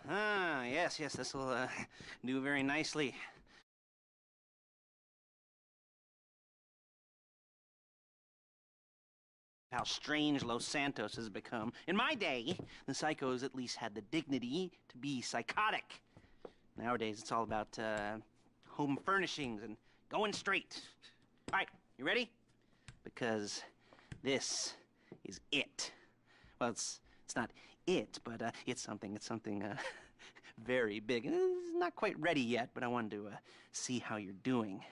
Ah, yes, this will do very nicely. How strange Los Santos has become. In my day, the psychos at least had the dignity to be psychotic. Nowadays, it's all about home furnishings and going straight. All right, you ready? Because this is it. Well, it's not it, but it's something very big. It's not quite ready yet, but I wanted to see how you're doing.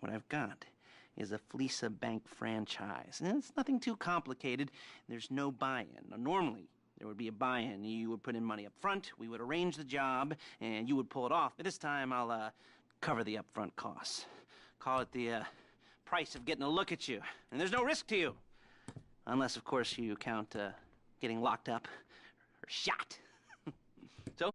What I've got is a Fleeca Bank franchise. And it's nothing too complicated. There's no buy-in. Now, normally, there would be a buy-in. You would put in money up front, we would arrange the job, and you would pull it off. But this time, I'll cover the upfront costs. Call it the price of getting a look at you. And there's no risk to you. Unless, of course, you count getting locked up or shot. So?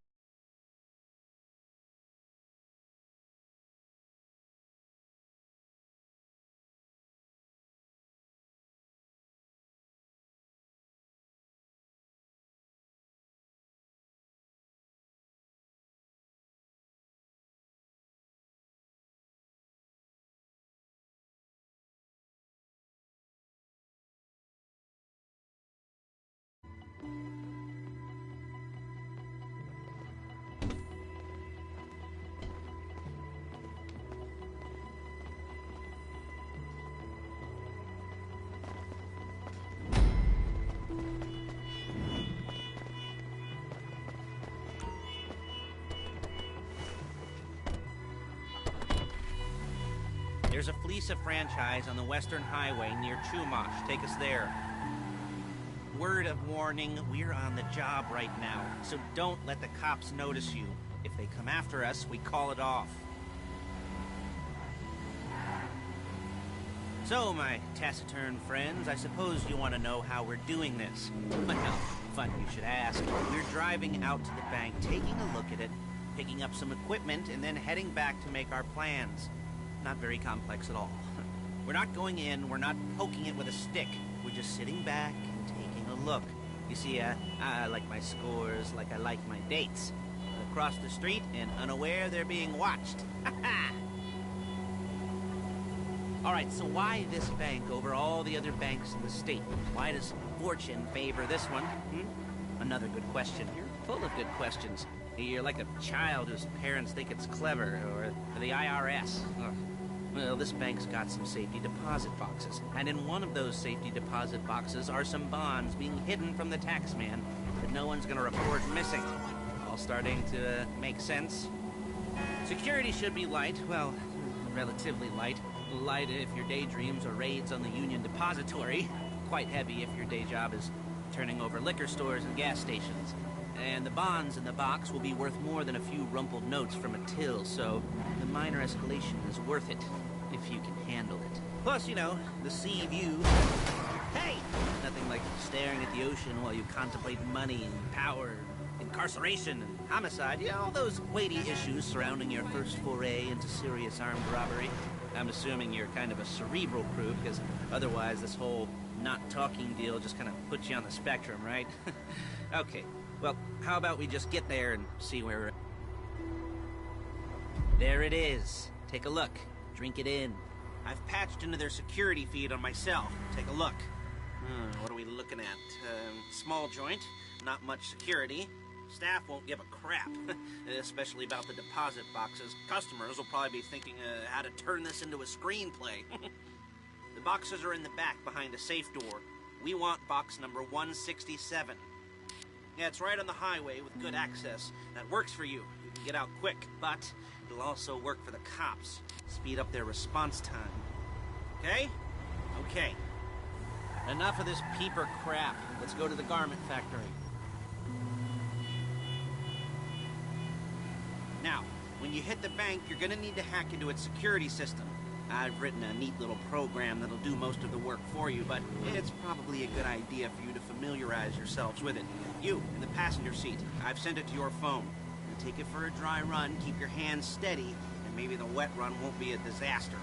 There's a Fleeca franchise on the Western Highway near Chumash. Take us there. Word of warning, we're on the job right now, so don't let the cops notice you. If they come after us, we call it off. So, my taciturn friends, I suppose you want to know how we're doing this. Well, fun you should ask. We're driving out to the bank, taking a look at it, picking up some equipment, and then heading back to make our plans. Not very complex at all. We're not going in, we're not poking it with a stick. We're just sitting back and taking a look. You see, I like my scores like I like my dates. Across the street and unaware they're being watched. Alright, so why this bank over all the other banks in the state? Why does fortune favor this one? Another good question. You're full of good questions. You're like a child whose parents think it's clever, or the IRS. Ugh. Well, this bank's got some safety deposit boxes, and in one of those safety deposit boxes are some bonds being hidden from the tax man that no one's gonna report missing. All starting to make sense? Security should be light, well, relatively light. Light if your daydreams are raids on the Union Depository. Quite heavy if your day job is turning over liquor stores and gas stations. And the bonds in the box will be worth more than a few rumpled notes from a till, so the minor escalation is worth it, if you can handle it. Plus, you know, the sea view. Hey! Nothing like staring at the ocean while you contemplate money and power, incarceration and homicide. You know, all those weighty issues surrounding your first foray into serious armed robbery. I'm assuming you're kind of a cerebral crew, because otherwise this whole not talking deal just kind of puts you on the spectrum, right? Okay. Well, how about we just get there and see where we're at? There it is. Take a look. Drink it in. I've patched into their security feed on my cell. Take a look. What are we looking at? Small joint, not much security. Staff won't give a crap, especially about the deposit boxes. Customers will probably be thinking how to turn this into a screenplay. The boxes are in the back behind a safe door. We want box number 167. Yeah, it's right on the highway with good access. That works for you. You can get out quick, but it'll also work for the cops. Speed up their response time. Okay? Okay. Enough of this peeper crap. Let's go to the garment factory. Now, when you hit the bank, you're gonna need to hack into its security system. I've written a neat little program that'll do most of the work for you, but it's probably a good idea for you to familiarize yourselves with it. You, in the passenger seat, I've sent it to your phone. Take it for a dry run, keep your hands steady, and maybe the wet run won't be a disaster.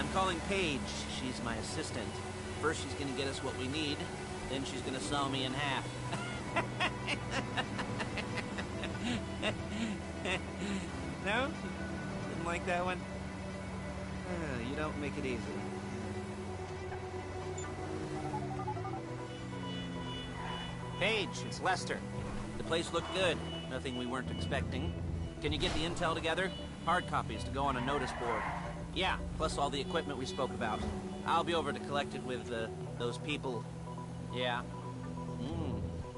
I'm calling Paige. She's my assistant. First she's gonna get us what we need, then she's gonna saw me in half. No? Didn't like that one? You don't make it easy. Paige, it's Lester. The place looked good. Nothing we weren't expecting. Can you get the intel together? Hard copies to go on a notice board. Yeah, plus all the equipment we spoke about. I'll be over to collect it with, those people. Yeah.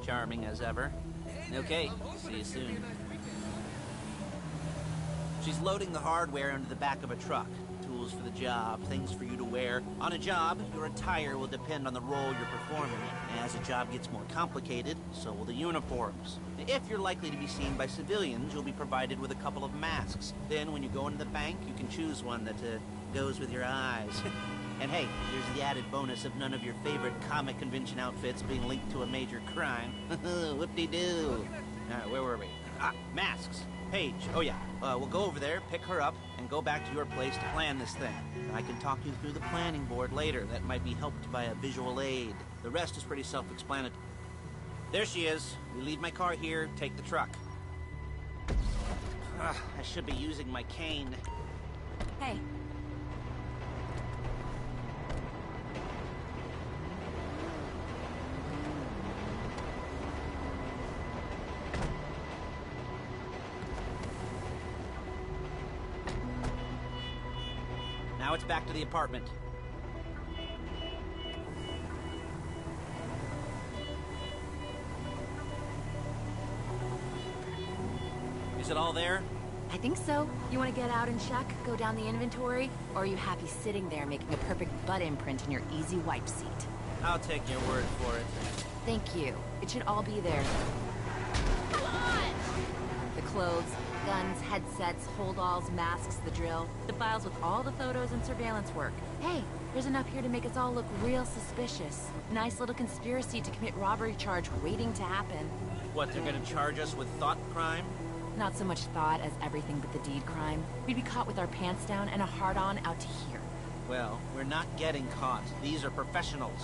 Charming as ever. Okay, see you soon. She's loading the hardware into the back of a truck. Tools for the job, things for you to wear. On a job, your attire will depend on the role you're performing. As the job gets more complicated, so will the uniforms. If you're likely to be seen by civilians, you'll be provided with a couple of masks. Then when you go into the bank, you can choose one that goes with your eyes. And hey, there's the added bonus of none of your favorite comic convention outfits being linked to a major crime. Whoop-de-doo. Where were we? Masks. Paige. Oh yeah, we'll go over there, pick her up, and go back to your place to plan this thing. I can talk you through the planning board later. That might be helped by a visual aid. The rest is pretty self-explanatory. There she is. We leave my car here, take the truck. I should be using my cane. Hey. Now it's back to the apartment. Is it all there? I think so. You want to get out and check? Go down the inventory? Or are you happy sitting there making a perfect butt imprint in your easy wipe seat? I'll take your word for it. Thank you. It should all be there. Come on! The clothes, guns, headsets, holdalls, masks, the drill. The files with all the photos and surveillance work. Hey, there's enough here to make us all look real suspicious. Nice little conspiracy to commit robbery charge waiting to happen. What, they're gonna charge us with thought crime? Not so much thought as everything but the deed crime. We'd be caught with our pants down and a hard-on out to here. Well, we're not getting caught. These are professionals.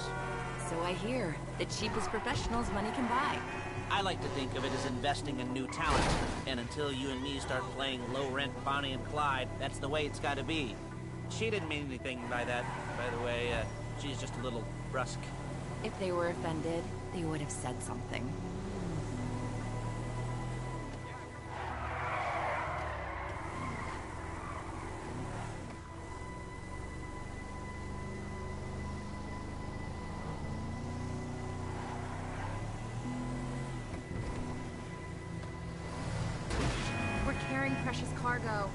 So I hear. The cheapest professionals money can buy. I like to think of it as investing in new talent. And until you and me start playing low-rent Bonnie and Clyde, that's the way it's gotta be. She didn't mean anything by that, by the way. She's just a little brusque. If they were offended, they would have said something. We're carrying precious cargo.